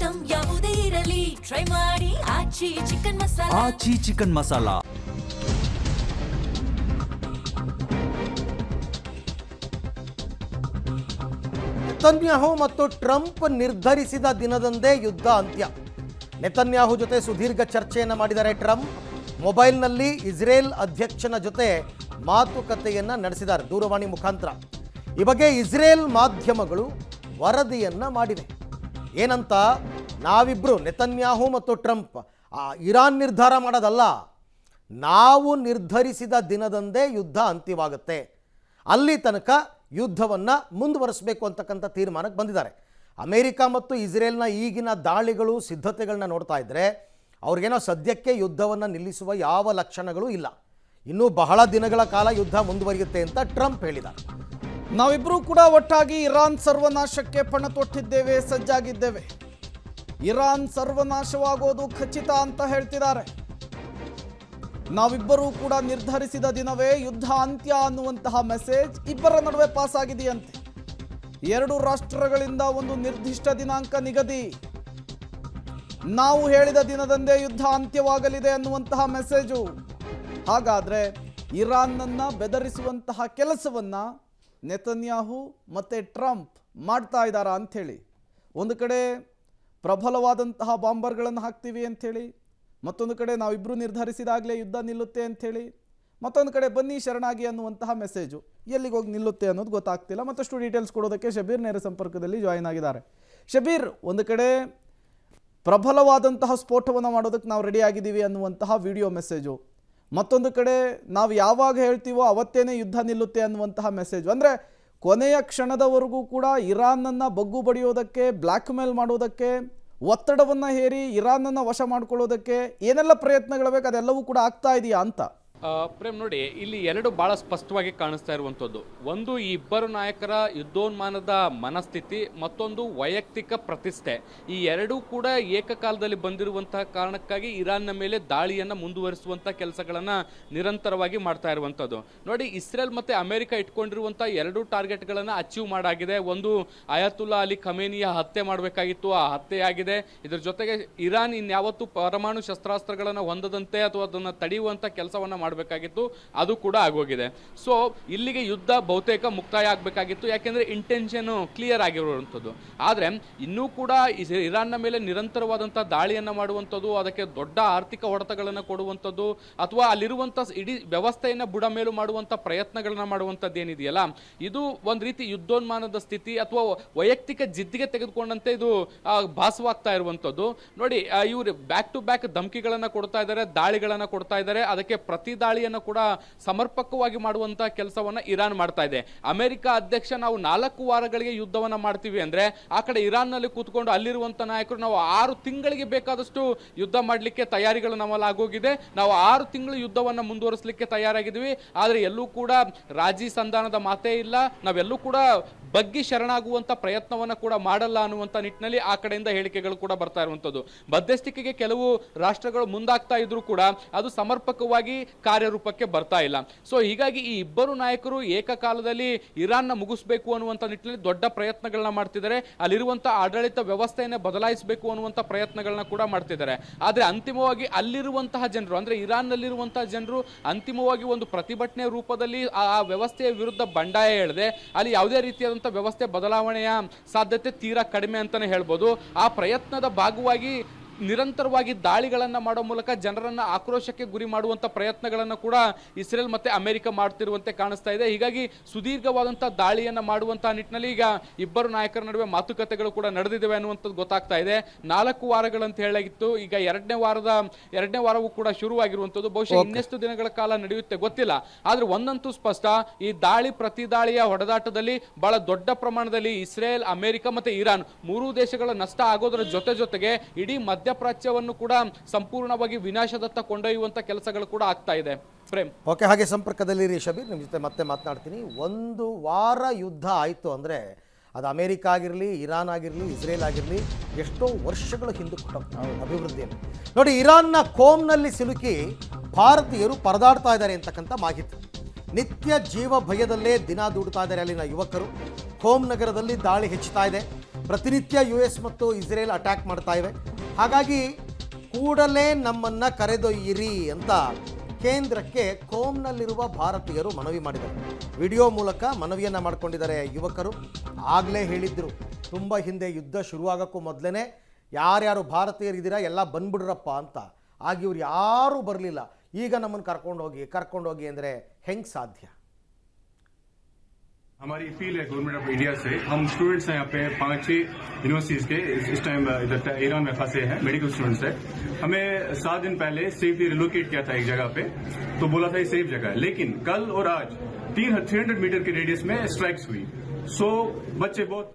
Item ಯಾವುದೇ ಇರಲಿ try ಮಾಡಿ ಆಚಿ ಚಿಕನ್ ಮಸಾಲಾ. ಆಚಿ ಚಿಕನ್ ಮಸಾಲಾ. ನೆತನ್ಯಾಹು ಮತ್ತು ಟ್ರಂಪ್ ನಿರ್ಧರಿಸಿದ ದಿನದಂದೇ ಯುದ್ಧ ಅಂತ್ಯ. ನೆತನ್ಯಾಹು ಜೊತೆ ಸುದೀರ್ಘ ಚರ್ಚೆಯನ್ನು ಮಾಡಿದ್ದಾರೆ ಟ್ರಂಪ್. ಮೊಬೈಲ್ನಲ್ಲಿ ಇಸ್ರೇಲ್ ಅಧ್ಯಕ್ಷನ ಜೊತೆ ಮಾತುಕತೆಯನ್ನು ನಡೆಸಿದ್ದಾರೆ ದೂರವಾಣಿ ಮುಖಾಂತರ. ಈ ಬಗ್ಗೆ ಇಸ್ರೇಲ್ ಮಾಧ್ಯಮಗಳು ವರದಿಯನ್ನು ಮಾಡಿವೆ. ಏನಂತ, ನಾವಿಬ್ಬರು ನೆತನ್ಯಾಹು ಮತ್ತು ಟ್ರಂಪ್ ಇರಾನ್ ನಿರ್ಧಾರ ಮಾಡೋದಲ್ಲ, ನಾವು ನಿರ್ಧರಿಸಿದ ದಿನದಂದೇ ಯುದ್ಧ ಅಂತ್ಯವಾಗುತ್ತೆ, ಅಲ್ಲಿ ತನಕ ಯುದ್ಧವನ್ನು ಮುಂದುವರಿಸಬೇಕು ಅಂತಕ್ಕಂಥ ತೀರ್ಮಾನಕ್ಕೆ ಬಂದಿದ್ದಾರೆ. ಅಮೇರಿಕ ಮತ್ತು ಇಸ್ರೇಲ್ನ ಈಗಿನ ದಾಳಿಗಳು ಸಿದ್ಧತೆಗಳನ್ನ ನೋಡ್ತಾ ಇದ್ದರೆ ಅವ್ರಿಗೇನೋ ಸದ್ಯಕ್ಕೆ ಯುದ್ಧವನ್ನು ನಿಲ್ಲಿಸುವ ಯಾವ ಲಕ್ಷಣಗಳು ಇಲ್ಲ. ಇನ್ನೂ ಬಹಳ ದಿನಗಳ ಕಾಲ ಯುದ್ಧ ಮುಂದುವರಿಯುತ್ತೆ ಅಂತ ಟ್ರಂಪ್ ಹೇಳಿದ್ದಾರೆ. ನಾವಿಬ್ಬರೂ ಕೂಡ ಒಟ್ಟಾಗಿ ಇರಾನ್ ಸರ್ವನಾಶಕ್ಕೆ ಪಣ ತೊಟ್ಟಿದ್ದೇವೆ, ಸಜ್ಜಾಗಿದ್ದೇವೆ. ಇರಾನ್ ಸರ್ವನಾಶವಾಗೋದು ಖಚಿತ ಅಂತ ಹೇಳ್ತಿದ್ದಾರೆ. ನಾವಿಬ್ಬರೂ ಕೂಡ ನಿರ್ಧರಿಸಿದ ದಿನವೇ ಯುದ್ಧ ಅಂತ್ಯ ಅನ್ನುವಂತಹ ಮೆಸೇಜ್ ಇಬ್ಬರ ನಡುವೆ ಪಾಸ್ ಆಗಿದೆಯಂತೆ. ಎರಡು ರಾಷ್ಟ್ರಗಳಿಂದ ಒಂದು ನಿರ್ದಿಷ್ಟ ದಿನಾಂಕ ನಿಗದಿ, ನಾವು ಹೇಳಿದ ದಿನದಂದೇ ಯುದ್ಧ ಅಂತ್ಯವಾಗಲಿದೆ ಅನ್ನುವಂತಹ ಮೆಸೇಜು. ಹಾಗಾದ್ರೆ ಇರಾನ್ನನ್ನು ಬೆದರಿಸುವಂತಹ ಕೆಲಸವನ್ನ ನೆತನ್ಯಾಹು ಮತ್ತೆ ಟ್ರಂಪ್ ಮಾಡ್ತಾ ಇದ್ದಾರಾ ಅಂಥೇಳಿ. ಒಂದು ಕಡೆ ಪ್ರಬಲವಾದಂತಹ ಬಾಂಬರ್ಗಳನ್ನು ಹಾಕ್ತೀವಿ ಅಂಥೇಳಿ, ಮತ್ತೊಂದು ಕಡೆ ನಾವಿಬ್ಬರು ನಿರ್ಧರಿಸಿದಾಗಲೇ ಯುದ್ಧ ನಿಲ್ಲುತ್ತೆ ಅಂಥೇಳಿ, ಮತ್ತೊಂದು ಕಡೆ ಬನ್ನಿ ಶರಣಾಗಿ ಅನ್ನುವಂತಹ ಮೆಸೇಜು. ಎಲ್ಲಿಗೆ ಹೋಗಿ ನಿಲ್ಲುತ್ತೆ ಅನ್ನೋದು ಗೊತ್ತಾಗ್ತಿಲ್ಲ. ಮತ್ತಷ್ಟು ಡೀಟೇಲ್ಸ್ ಕೊಡೋದಕ್ಕೆ ಶಬೀರ್ ನೇರ ಸಂಪರ್ಕದಲ್ಲಿ ಜಾಯಿನ್ ಆಗಿದ್ದಾರೆ. ಶಬೀರ್, ಒಂದು ಕಡೆ ಪ್ರಬಲವಾದಂತಹ ಸ್ಫೋಟವನ್ನು ಮಾಡೋದಕ್ಕೆ ನಾವು ರೆಡಿ ಆಗಿದ್ದೀವಿ ಅನ್ನುವಂತಹ ವಿಡಿಯೋ ಮೆಸೇಜು, ಮತ್ತೊಂದು ಕಡೆ ನಾವು ಯಾವಾಗ ಹೇಳ್ತೀವೋ ಅವತ್ತೇನೆ ಯುದ್ಧ ನಿಲ್ಲುತ್ತೆ ಅನ್ನುವಂತಹ ಮೆಸೇಜು. ಅಂದರೆ ಕೊನೆಯ ಕ್ಷಣದವರೆಗೂ ಕೂಡ ಇರಾನನ್ನು ಬಗ್ಗು ಬಡಿಯೋದಕ್ಕೆ, ಬ್ಲ್ಯಾಕ್ ಮೇಲ್ ಮಾಡೋದಕ್ಕೆ, ಒತ್ತಡವನ್ನು ಹೇರಿ ಇರಾನನ್ನು ವಶ ಮಾಡ್ಕೊಳ್ಳೋದಕ್ಕೆ ಏನೆಲ್ಲ ಪ್ರಯತ್ನಗಳು ಬೇಕು ಅದೆಲ್ಲವೂ ಕೂಡ ಆಗ್ತಾ ಇದೆಯಾ ಅಂತ. ಪ್ರೇಮ್, ನೋಡಿ, ಇಲ್ಲಿ ಎರಡು ಭಾಳ ಸ್ಪಷ್ಟವಾಗಿ ಕಾಣಿಸ್ತಾ ಇರುವಂಥದ್ದು. ಒಂದು, ಈ ಇಬ್ಬರು ನಾಯಕರ ಯುದ್ಧೋನ್ಮಾನದ ಮನಸ್ಥಿತಿ, ಮತ್ತೊಂದು ವೈಯಕ್ತಿಕ ಪ್ರತಿಷ್ಠೆ. ಈ ಎರಡೂ ಕೂಡ ಏಕಕಾಲದಲ್ಲಿ ಬಂದಿರುವಂತಹ ಕಾರಣಕ್ಕಾಗಿ ಇರಾನ್ನ ಮೇಲೆ ದಾಳಿಯನ್ನು ಮುಂದುವರಿಸುವಂಥ ಕೆಲಸಗಳನ್ನು ನಿರಂತರವಾಗಿ ಮಾಡ್ತಾ ಇರುವಂಥದ್ದು. ನೋಡಿ, ಇಸ್ರೇಲ್ ಮತ್ತು ಅಮೆರಿಕ ಇಟ್ಕೊಂಡಿರುವಂಥ ಎರಡು ಟಾರ್ಗೆಟ್ಗಳನ್ನು ಅಚೀವ್ ಮಾಡಾಗಿದೆ. ಒಂದು, ಅಯತುಲ್ಲಾ ಅಲಿ ಖಮೇನಿಯ ಹತ್ಯೆ ಮಾಡಬೇಕಾಗಿತ್ತು, ಆ ಹತ್ಯೆ ಆಗಿದೆ. ಇದ್ರ ಜೊತೆಗೆ ಇರಾನ್ ಇನ್ಯಾವತ್ತೂ ಪರಮಾಣು ಶಸ್ತ್ರಾಸ್ತ್ರಗಳನ್ನು ಹೊಂದದಂತೆ ಅಥವಾ ಅದನ್ನು ತಡೆಯುವಂಥ ಕೆಲಸವನ್ನು ಮಾಡಬೇಕಾಗಿತ್ತು, ಅದು ಕೂಡ ಆಗೋಗಿದೆ. ಸೊ ಇಲ್ಲಿಗೆ ಯುದ್ಧ ಬಹುತೇಕ ಮುಕ್ತಾಯ ಆಗಬೇಕಾಗಿತ್ತು, ಯಾಕೆಂದರೆ ಇಂಟೆನ್ಷನ್ ಕ್ಲಿಯರ್ ಆಗಿರುವಂಥದ್ದು. ಆದರೆ ಇನ್ನೂ ಕೂಡ ಇರಾನ್ನ ಮೇಲೆ ನಿರಂತರವಾದಂಥ ದಾಳಿಯನ್ನು ಮಾಡುವಂಥದ್ದು, ಅದಕ್ಕೆ ದೊಡ್ಡ ಆರ್ಥಿಕ ಹೊಡೆತಗಳನ್ನು ಕೊಡುವಂಥದ್ದು, ಅಥವಾ ಅಲ್ಲಿರುವಂಥ ಇಡೀ ವ್ಯವಸ್ಥೆಯನ್ನು ಬುಡಮೇಲು ಮಾಡುವಂಥ ಪ್ರಯತ್ನಗಳನ್ನು ಮಾಡುವಂಥದ್ದು ಏನಿದೆಯಲ್ಲ, ಇದು ಒಂದು ರೀತಿ ಯುದ್ಧೋನ್ಮಾನದ ಸ್ಥಿತಿ ಅಥವಾ ವೈಯಕ್ತಿಕ ಜಿದ್ದಿಗೆ ತೆಗೆದುಕೊಂಡಂತೆ ಇದು ಭಾಸವಾಗ್ತಾ ಇರುವಂಥದ್ದು. ನೋಡಿ, ಇವರು ಬ್ಯಾಕ್ ಟು ಬ್ಯಾಕ್ ಧಮಕಿಗಳನ್ನು ಕೊಡ್ತಾ ಇದ್ದಾರೆ, ದಾಳಿಗಳನ್ನು ಕೊಡ್ತಾ ಇದ್ದಾರೆ. ಅದಕ್ಕೆ ಪ್ರತಿ ದಾಳಿಯನ್ನು ಕೂಡ ಸಮರ್ಪಕವಾಗಿ ಮಾಡುವಂತಹ ಕೆಲಸವನ್ನ ಇರಾನ್ ಮಾಡ್ತಾ ಇದೆ. ಅಮೆರಿಕ ಅಧ್ಯಕ್ಷ ನಾವು 4 ವಾರಗಳಿಗೆ ಯುದ್ಧವನ್ನ ಮಾಡ್ತೀವಿ ಅಂದ್ರೆ, ಆ ಕಡೆ ಇರಾನ್ ನಲ್ಲಿ ಕೂತ್ಕೊಂಡು ಅಲ್ಲಿರುವಂತ ನಾಯಕರು ನಾವು 6 ತಿಂಗಳಿಗೆ ಬೇಕಾದಷ್ಟು ಯುದ್ಧ ಮಾಡಲಿಕ್ಕೆ ತಯಾರಿಗಳು ನಮ್ಮಲ್ಲಿ ಆಗೋಗಿದೆ, ನಾವು 6 ತಿಂಗಳು ಯುದ್ಧವನ್ನ ಮುಂದುವರಿಸಲಿಕ್ಕೆ ತಯಾರಾಗಿದ್ದೀವಿ, ಆದ್ರೆ ಎಲ್ಲೂ ಕೂಡ ರಾಜಿ ಸಂಧಾನದ ಮಾತೇ ಇಲ್ಲ, ನಾವೆಲ್ಲೂ ಕೂಡ ಬಗ್ಗಿ ಶರಣಾಗುವಂತ ಪ್ರಯತ್ನವನ್ನ ಕೂಡ ಮಾಡಲ್ಲ ಅನ್ನುವಂತ ನಿಟ್ಟಿನಲ್ಲಿ ಆ ಕಡೆಯಿಂದ ಹೇಳಿಕೆಗಳು ಕೂಡ ಬರ್ತಾ ಇರುವಂತದ್ದು. ಮಧ್ಯಸ್ಥಿಕೆಗೆ ಕೆಲವು ರಾಷ್ಟ್ರಗಳು ಮುಂದಾಗ್ತಾ ಇದ್ರು ಕೂಡ ಅದು ಸಮರ್ಪಕವಾಗಿ ಕಾರ್ಯರೂಪಕ್ಕೆ ಬರ್ತಾ ಇಲ್ಲ. ಸೊ ಹೀಗಾಗಿ ಈ ಇಬ್ಬರು ನಾಯಕರು ಏಕಕಾಲದಲ್ಲಿ ಇರಾನ್ನ ಮುಗಿಸಬೇಕು ಅನ್ನುವಂಥ ನಿಟ್ಟಿನಲ್ಲಿ ದೊಡ್ಡ ಪ್ರಯತ್ನಗಳನ್ನ ಮಾಡ್ತಿದ್ದಾರೆ. ಅಲ್ಲಿರುವಂತಹ ಆಡಳಿತ ವ್ಯವಸ್ಥೆಯನ್ನೇ ಬದಲಾಯಿಸಬೇಕು ಅನ್ನುವಂಥ ಪ್ರಯತ್ನಗಳನ್ನ ಕೂಡ ಮಾಡ್ತಿದ್ದಾರೆ. ಆದರೆ ಅಂತಿಮವಾಗಿ ಅಲ್ಲಿರುವಂತಹ ಜನರು, ಅಂದ್ರೆ ಇರಾನ್ನಲ್ಲಿರುವಂತಹ ಜನರು ಅಂತಿಮವಾಗಿ ಒಂದು ಪ್ರತಿಭಟನೆ ರೂಪದಲ್ಲಿ ಆ ವ್ಯವಸ್ಥೆಯ ವಿರುದ್ಧ ಬಂಡಾಯ ಹೇಳಿದೆ. ಅಲ್ಲಿ ಯಾವುದೇ ರೀತಿಯಾದಂತಹ ವ್ಯವಸ್ಥೆ ಬದಲಾವಣೆಯ ಸಾಧ್ಯತೆ ತೀರಾ ಕಡಿಮೆ ಅಂತಾನೆ ಹೇಳ್ಬೋದು. ಆ ಪ್ರಯತ್ನದ ಭಾಗವಾಗಿ ನಿರಂತರವಾಗಿ ದಾಳಿಗಳನ್ನು ಮಾಡೋ ಮೂಲಕ ಜನರನ್ನ ಆಕ್ರೋಶಕ್ಕೆ ಗುರಿ ಮಾಡುವಂಥ ಪ್ರಯತ್ನಗಳನ್ನು ಕೂಡ ಇಸ್ರೇಲ್ ಮತ್ತೆ ಅಮೆರಿಕ ಮಾಡ್ತಿರುವಂತೆ ಕಾಣಿಸ್ತಾ ಇದೆ. ಹೀಗಾಗಿ ಸುದೀರ್ಘವಾದಂಥ ದಾಳಿಯನ್ನು ಮಾಡುವಂತಹ ನಿಟ್ಟಿನಲ್ಲಿ ಈಗ ಇಬ್ಬರು ನಾಯಕರ ನಡುವೆ ಮಾತುಕತೆಗಳು ಕೂಡ ನಡೆದಿದ್ದಾವೆ ಅನ್ನುವಂಥದ್ದು ಗೊತ್ತಾಗ್ತಾ ಇದೆ. 4 ವಾರಗಳಂತ ಹೇಳಾಗಿತ್ತು, ಈಗ ಎರಡನೇ ವಾರವೂ ಕೂಡ ಶುರುವಾಗಿರುವಂಥದ್ದು. ಬಹುಶಃ ಇನ್ನೆಷ್ಟು ದಿನಗಳ ಕಾಲ ನಡೆಯುತ್ತೆ ಗೊತ್ತಿಲ್ಲ. ಆದ್ರೆ ಒಂದಂತೂ ಸ್ಪಷ್ಟ, ಈ ದಾಳಿ ಪ್ರತಿ ದಾಳಿಯ ಹೊಡೆದಾಟದಲ್ಲಿ ಬಹಳ ದೊಡ್ಡ ಪ್ರಮಾಣದಲ್ಲಿ ಇಸ್ರೇಲ್, ಅಮೆರಿಕ ಮತ್ತೆ ಇರಾನ್ 3 ದೇಶಗಳ ನಷ್ಟ ಆಗೋದರ ಜೊತೆಗೆ ಇಡೀ ಮಧ್ಯಪ್ರಾಚ್ಯವನ್ನು ಕೂಡ ಸಂಪೂರ್ಣವಾಗಿ ವಿನಾಶದತ್ತ ಕೊಂಡೊಯ್ಯುವಂತ ಕೆಲಸಗಳು ಕೂಡ ಆಗ್ತಾ ಇದೆ. ಪ್ರೇಮ್, ಓಕೆ, ಹಾಗೆ ಸಂಪರ್ಕದಲ್ಲಿ ಶಬೀರ್, ನಿಮ್ಮ ಜೊತೆ ಮತ್ತೆ ಮಾತನಾಡ್ತೀನಿ. 1 ವಾರ ಯುದ್ಧ ಆಯಿತು ಅಂದರೆ ಅದು ಅಮೇರಿಕ ಆಗಿರಲಿ, ಇರಾನ್ ಆಗಿರಲಿ, ಇಸ್ರೇಲ್ ಆಗಿರಲಿ, ಎಷ್ಟೋ ವರ್ಷಗಳ ಹಿಂದಕ್ಕೆ ಅಭಿವೃದ್ಧಿಯಲ್ಲಿ. ನೋಡಿ, ಇರಾನ್ನ ಕೋಮ್ನಲ್ಲಿ ಸಿಲುಕಿ ಭಾರತೀಯರು ಪರದಾಡ್ತಾ ಇದ್ದಾರೆ ಅಂತಕ್ಕಂಥ ಮಾಹಿತಿ. ನಿತ್ಯ ಜೀವ ಭಯದಲ್ಲೇ ದಿನ ದೂಡ್ತಾ ಇದ್ದಾರೆ ಅಲ್ಲಿನ ಯುವಕರು. ಕೋಮ್ ನಗರದಲ್ಲಿ ದಾಳಿ ಹೆಚ್ಚುತ್ತಾ ಇದೆ. ಪ್ರತಿನಿತ್ಯ US ಮತ್ತು ಇಸ್ರೇಲ್ ಅಟ್ಯಾಕ್ ಮಾಡ್ತಾ ಇವೆ. ಹಾಗಾಗಿ ಕೂಡಲೇ ನಮ್ಮನ್ನು ಕರೆದೊಯ್ಯಿರಿ ಅಂತ ಕೇಂದ್ರಕ್ಕೆ ಕೋಮ್ನಲ್ಲಿರುವ ಭಾರತೀಯರು ಮನವಿ ಮಾಡಿದ್ದಾರೆ. ವಿಡಿಯೋ ಮೂಲಕ ಮನವಿಯನ್ನು ಮಾಡಿಕೊಂಡಿದ್ದಾರೆ ಯುವಕರು. ಆಗಲೇ ಹೇಳಿದ್ರು, ತುಂಬ ಹಿಂದೆ ಯುದ್ಧ ಶುರುವಾಗೋಕ್ಕೂ ಮೊದಲೇ ಯಾರ್ಯಾರು ಭಾರತೀಯರಿದ್ದೀರಾ ಎಲ್ಲ ಬಂದ್ಬಿಡ್ರಪ್ಪ ಅಂತ. ಆಗ ಇವ್ರು ಯಾರೂ ಬರಲಿಲ್ಲ. ಈಗ ನಮ್ಮನ್ನು ಕರ್ಕೊಂಡೋಗಿ ಅಂದರೆ ಹೆಂಗೆ ಸಾಧ್ಯ? हमारी अपील है गवर्नमेंट ऑफ इंडिया से, हम स्टूडेंट्स हैं यहाँ पे 5-6 यूनिवर्सिटीज के इस टाइम इधर ईरान में फंसे हैं, मेडिकल स्टूडेंट्स हैं. हमें 7 दिन पहले सेफली रिलोकेट किया था एक जगह पे, तो बोला था ये सेफ जगह है. लेकिन कल और आज 300 मीटर के रेडियस में स्ट्राइक्स हुई. सो बच्चे बहुत